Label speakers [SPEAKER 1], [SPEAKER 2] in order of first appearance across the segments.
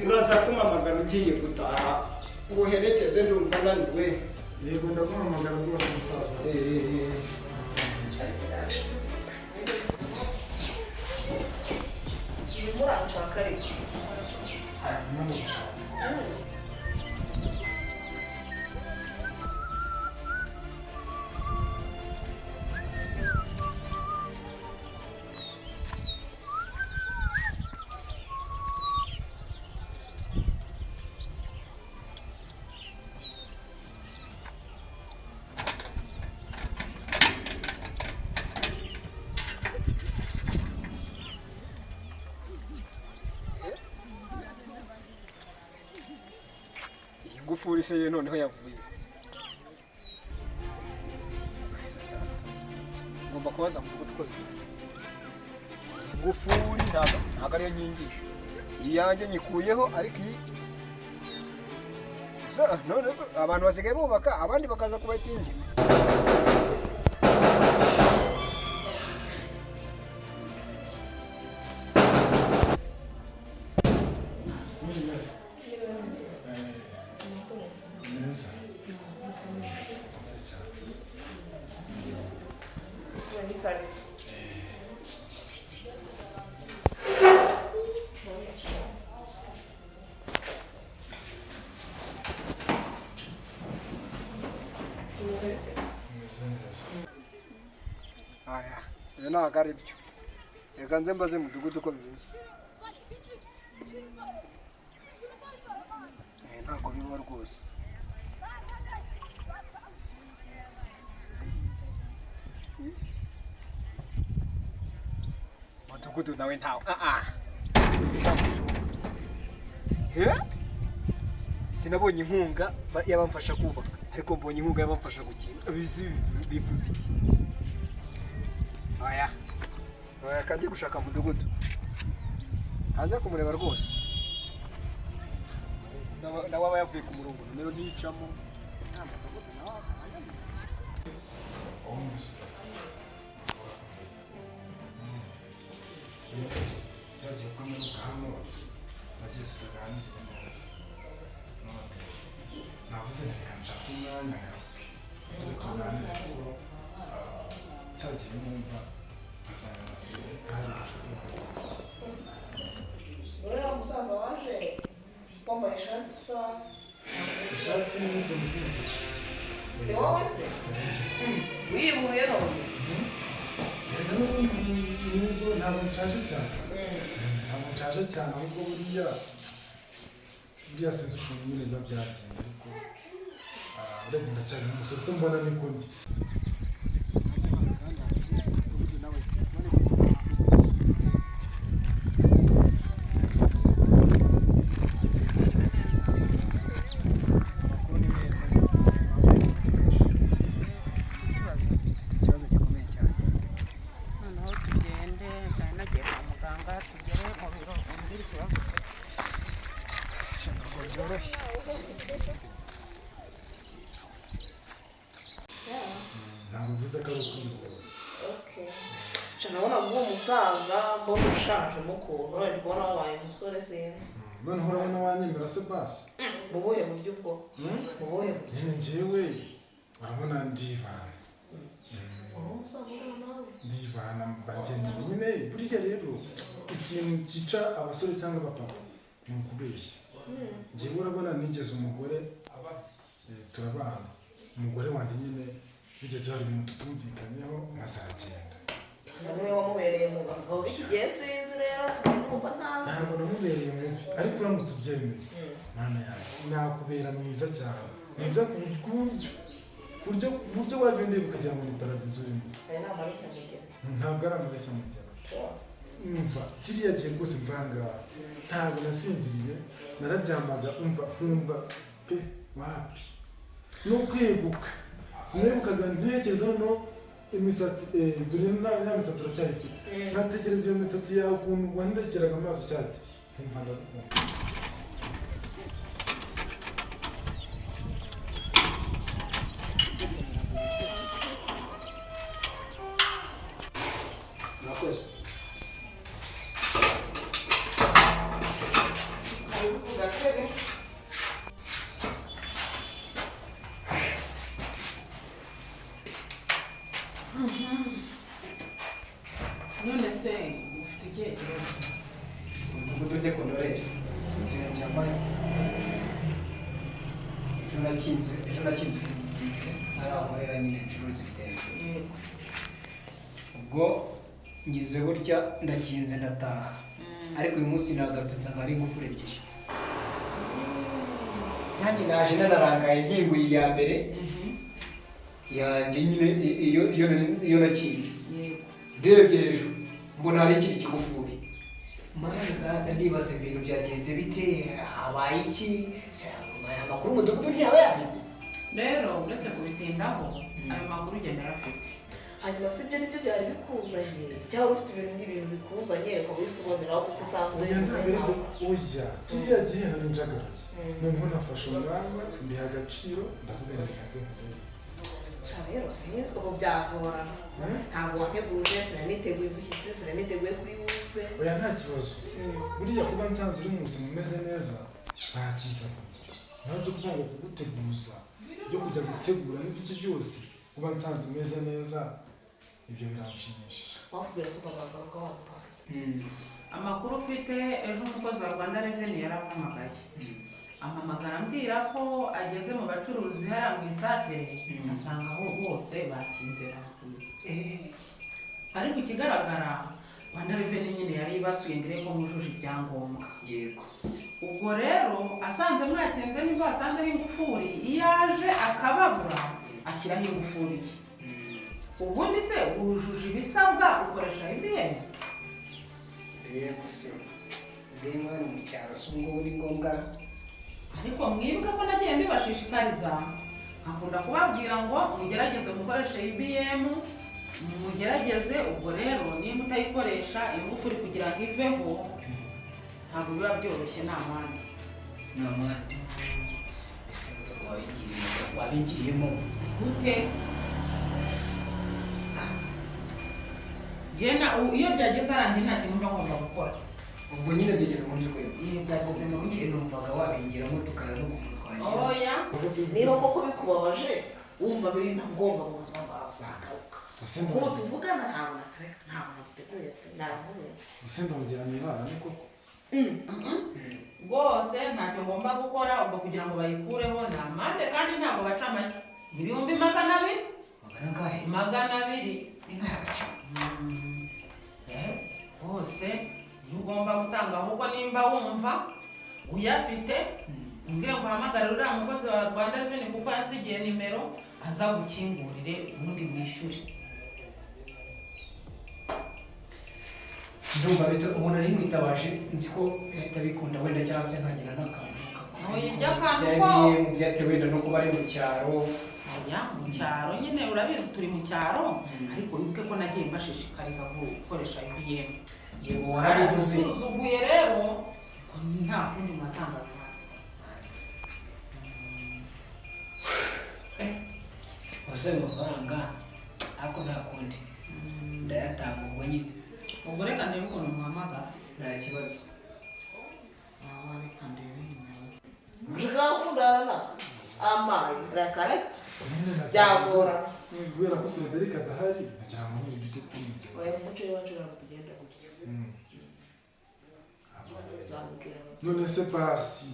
[SPEAKER 1] uraza kumpamagara ugiye gutaha ngo uherekeze ndumva naniwe.
[SPEAKER 2] Yego ndaguhamagara rwose musaza.
[SPEAKER 3] Muranshaka ariko
[SPEAKER 1] Gufuri se noneho yavuye. Ngomba kubaza ngo uko bimeze. Gufuri ntabwo ariyo nyigisha. Iyanjye nyikuyeho ariko iyi none abantu basigaye bubaka abandi bakaza kubakingira. Ntabwo ari byo. Reka nze mbaze mu mudugudu uko bimeze. Ntabwo biba rwose. Mudugudu nawe ntawe. Sinabonye inkunga y'abamfasha kubaka ariko mbonye inkunga y'abamfasha gukina. Bivuze iki? Oya kandi gushaka mudugudu. Hanze kumureba rwose. Nawe aba yavuye ku murongo numero nicamo.
[SPEAKER 2] Cyagiye kumeruka hano bagiye tutaganira neza. Navuze reka nshaka umwanya ngaruke. Tuganire kuko cyagiye neza asanga kandi inshuti yanjye.
[SPEAKER 3] Uriya musaza waje wambaye ishati isa
[SPEAKER 2] Ishati y'umutuku.
[SPEAKER 3] ni wowe se? Wimuye none?
[SPEAKER 2] Reka nubwo ntabwo nshaje cyane. Ntabwo nshaje cyane ahubwo buriya sinzi ukuntu nyine biba byagenze ariko urebye ndacyari umusore uko mbona niko ndi. Ntabwo bivuze ko ari ukwibona.
[SPEAKER 3] Nabona ngo umusaza mbona ushaje mukuntu none mbona wabaye umusore sinzi.
[SPEAKER 2] Noneho urabona wanyemera se basi?
[SPEAKER 3] Mu buhe buryo ubwo? Mu buhe buryo?
[SPEAKER 2] Nyine njyewe urabona ndibana.
[SPEAKER 3] Umusaza urabona nawe?
[SPEAKER 2] Ndibana bagenda nyine buriya rero ikintu cyica abasore cyangwa abapapa ni ukubeshya. Njyewe urabona nigeze umugore turabana. Umugore wanjye nyine bigeze hari ibintu tutumvikanyeho nkazagenda.
[SPEAKER 3] Niwe wamubereye mu bagabo iki gihe sinzi rero nsigaye ntazi.
[SPEAKER 2] Ntabwo namubereye mubi ariko uramutse ubyemeye mana yanjye nakubera mwiza cyane. Mwiza ku buryo wajya ndeba ukagira ngo ni paradizo urimo.
[SPEAKER 3] Aya ni amareshya mugeni.
[SPEAKER 2] Ntabwo ari amareshya mugeni. Umva kiriya gihe rwose mvangaha ntabwo nasinziriye nararyamaga umva pe wapi no kweguka nebukaga ntekereza no imisatsi dore na misatsi uracyayifite natekereza iyo misatsi yawe ukuntu wandekeraga amaso cyane umva ndakubona.
[SPEAKER 1] Murakoze.
[SPEAKER 3] gatebe none se ufite ikihe kibazo
[SPEAKER 1] umudugudu nde kondorere inzira byambaye ejo nakinze ntarankorera nyine ncuruza ibitenge ubwo ngize burya ndakinze ndataha ariko uyu munsi nagarutse nsanga hari ingufuri ebyiri nanjye naje nanarangaye nkinguye iya mbere yanjye nyine iyo nakinze ndebye hejuru mbona hari ikindi kigufuri mwana ndibaza ibintu byagenze bite habaye iki aya makuru umudugudu ntiyaba yafite
[SPEAKER 4] rero uretse kubitindaho ayo makuru ugenda arafite
[SPEAKER 3] hanyuma si ibyo nibyo byari bikuzanye cyangwa ufite ibintu bikuzanye ukaba wisobanuraho kuko usanze
[SPEAKER 2] oya kiriya gihe nari njagaraye noneho nafashe umwanya mbiha agaciro ndavuga ntikanze
[SPEAKER 3] rero sinzi ubu byagorana ntabwo wanteguje sinaniteguye ubushyitsi sinaniteguye kuri buze
[SPEAKER 2] oya nta kibazo buriya kuba nsanze uri mu buzima umeze neza nta cyiza nawe byo kuvuga ngo kuguteguza byo kujya gutegura n'ibiki byose kuba nsanze umeze neza ibyo biranshimisha
[SPEAKER 3] wakubwira se ukazagaruka wamupanze
[SPEAKER 4] amakuru ufite ejo umukozi wa Rwanda Revenue yarampamagaye ampamagara ambwira ko ageze mu bacuruzi hariya mu isatere asanga aho bose bakinze bagiye ariko ikigaragara Rwanda Revenue nyine yari ibasuye ngire ko mujuje ibyangombwa
[SPEAKER 1] yego
[SPEAKER 4] ubwo rero asanze mwakinze nibwo asanzeho ingufuri iyo aje akababura ashyiraho ingufuri ubundi se wujuje ibisabwa ukoresha IBM
[SPEAKER 1] yego se ndemwe mu cyaro se ubwo ni ngombwa
[SPEAKER 4] ariko mwibuke ko nagiye mbibashishikariza nkakunda kubabwira ngo mugerageze mukoreshe IBM mugerageze ubwo rero niba utayikoresha ingufuri kugira ngo iveho ntabwo biba byoroshye n'amande
[SPEAKER 1] ese wabigiriyemo
[SPEAKER 4] gute iyo byageze arangiye nta kintu mba ngomba gukora
[SPEAKER 1] ubwo nyine byageze mu rwego
[SPEAKER 4] iyo byageze mu
[SPEAKER 1] gihe numvaga wabingiramo tukara no kumutwanya
[SPEAKER 4] oya
[SPEAKER 3] niba koko bikubabaje wumva biri na ngombwa mu buzima bwawe uzagaruka kuko tuvugana ntabwo naguteguye naramuye
[SPEAKER 2] gusa ndongera nibana ni koko
[SPEAKER 4] rwose ntacyo ngomba gukora ubwo kugira ngo bayikureho ni amande kandi ntabwo baca make ibihumbi 200 200
[SPEAKER 1] inka yabaca
[SPEAKER 4] hose iyo ugomba gutanga ahubwo nimba wumva uyafite umbwire ngo uhamagare uriya mukozi wa Rwanda Revenue kuko yansigiye nimero aza gukingurire ubundi wishyure
[SPEAKER 1] ndumva bito ubona ari mwitabaje nzi ko yahita bikunda wenda cyangwa se nkagira n'akantu
[SPEAKER 4] iby'akantu ko
[SPEAKER 1] byatewe wenda no kuba ari mu cyaro
[SPEAKER 4] oya mu cyaro nyine urabizi turi mu cyaro ariko wibuke ko nagiye mbashishikariza gukoresha IBM
[SPEAKER 1] yego warabivuze
[SPEAKER 4] uzuguye rero nta kundi mwatanga
[SPEAKER 1] wase amafaranga ariko nta kundi ndayatanga ubwo nyine
[SPEAKER 4] ubwo reka ndebe ukuntu muhamagara
[SPEAKER 1] nta kibazo
[SPEAKER 4] sawa reka ndebe nimero
[SPEAKER 3] mugakundana amayi rakare byagorana
[SPEAKER 2] kubera ko Frederic adahari ndagira ngo nyine dute kumujya
[SPEAKER 3] oya mu muco wacu ntabwo tugenda gutya
[SPEAKER 2] none se basi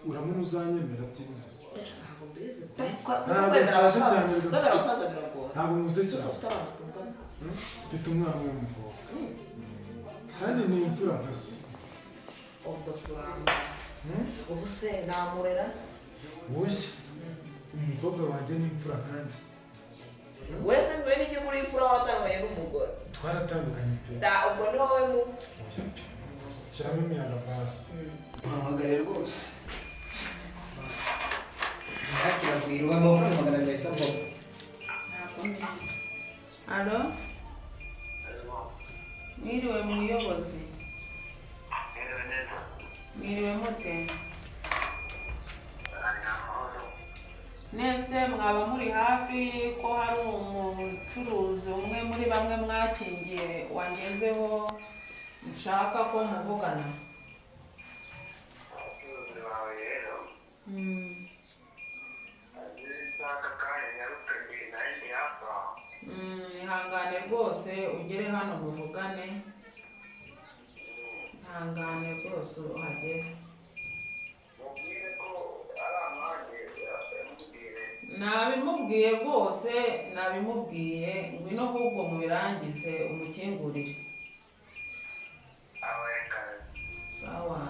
[SPEAKER 2] uramuna uzanyemera byibuze
[SPEAKER 3] ntabwo mbizi
[SPEAKER 2] ntabwo nshaje cyane
[SPEAKER 3] abasaza biragora
[SPEAKER 2] ntabwo muze
[SPEAKER 3] gusa
[SPEAKER 2] cyane
[SPEAKER 3] ufite abantu tungana
[SPEAKER 2] mfite umwana umwe w'umukobwa kandi ni imfura nka se
[SPEAKER 3] ubwo turamba ubu se namurera
[SPEAKER 2] woshya umukobwa wanjye ni imfura nkanjye
[SPEAKER 3] wese mwe n'iki kuri imfura watandukanye n'umugore
[SPEAKER 2] twaratandukanye pe
[SPEAKER 3] ubwo ni wowe mu
[SPEAKER 2] oya pe shyiramo imiyaga basi
[SPEAKER 1] muhamagare rwose ntakiragwira uba amafaranga 200 yahise avaho
[SPEAKER 4] alo mwiriwe muyobozi mwiriwe mute nese mwaba muri hafi ko hari umucuruzi umwe muri bamwe mwakingiye wangezeho nshaka ko muvugana ihangane rwose ugere hano muvugane, ihangane rwose uhagere. Nabimubwiye rwose, nabimubwiye, ngwino ahubwo mubirangize umukingurire. Sawa.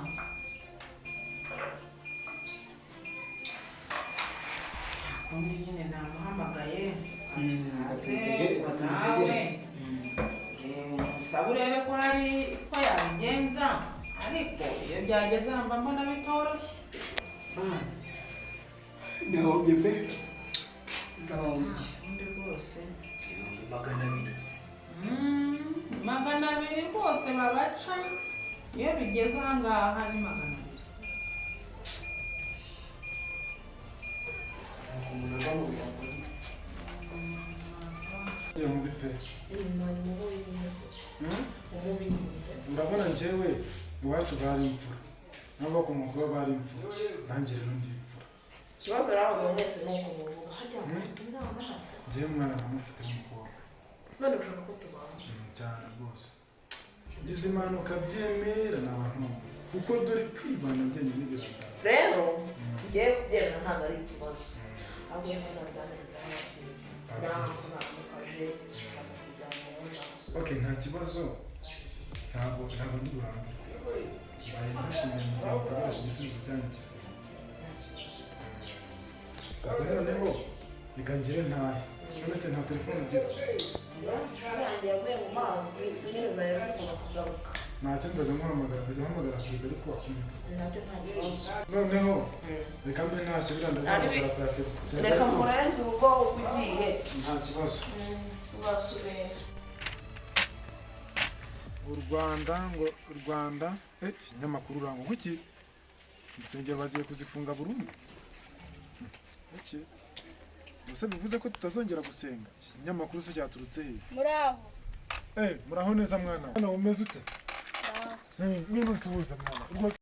[SPEAKER 4] Undi nyine namuhamagaye aze nawe musaba urebe ko hari ko yabigenza, ariko iyo byageze hamba mbona bitoroshye.
[SPEAKER 1] ndahombye pe, ndahombye.
[SPEAKER 4] Undi rwose
[SPEAKER 1] ibihumbi 200.
[SPEAKER 4] 200 rwose babaca, iyo bigeze ahangaha ni 200.
[SPEAKER 1] umuntu ava mu birango
[SPEAKER 2] Njye mubi pe.
[SPEAKER 3] umubi
[SPEAKER 2] Urabona njyewe iwacu bari imfura n'abakomoka bari imfura, nanjye rero ndi imfura.
[SPEAKER 3] ikibazo rero abantu mwese ni uko muvuga hajya mufite umwana hata
[SPEAKER 2] Njyewe umwana namufite umukobwa
[SPEAKER 3] none ushaka ko tubana
[SPEAKER 2] cyane rwose. Ngize impanuka byemera ni abantu bamwe kuko dore kwibana njyenyine n'ibiranga.
[SPEAKER 3] rero ngiye kubyemera ntabwo ari ikibazo, ahubwo iyo nzaganiriza n'ababyeyi ntabwo namukaje aza kuganira
[SPEAKER 2] Okay, nta kibazo, ntabwo ndi burambirwe. Mbaye nashimye mu gihe utegereje igisubizo cyanyu kizima. Ubwo noneho reka ngire ntahe, none se nta telefone ugira?
[SPEAKER 3] yanjye yavuye mu mazi nyine uzajya gusaba kugaruka
[SPEAKER 2] Ntacyo nzajya mpamagara Frida ariko wakumita.
[SPEAKER 3] nabyo nta kibazo.
[SPEAKER 2] Noneho reka mbe ntashye birandaguhamagara kwa Frida.
[SPEAKER 3] reka murenze urugo uko ugiye
[SPEAKER 2] Nta kibazo.
[SPEAKER 3] tuzasubira.
[SPEAKER 2] U Rwanda ikinyamakuru urango kuki insengero baziye kuzifunga burundu. Iki gusa bivuze ko tutazongera gusenga. Ikinyamakuru se cyaturutse he?
[SPEAKER 5] Muraho.
[SPEAKER 2] Muraho neza mwana. Mwana umeze ute? Ngwino tubuze mwana.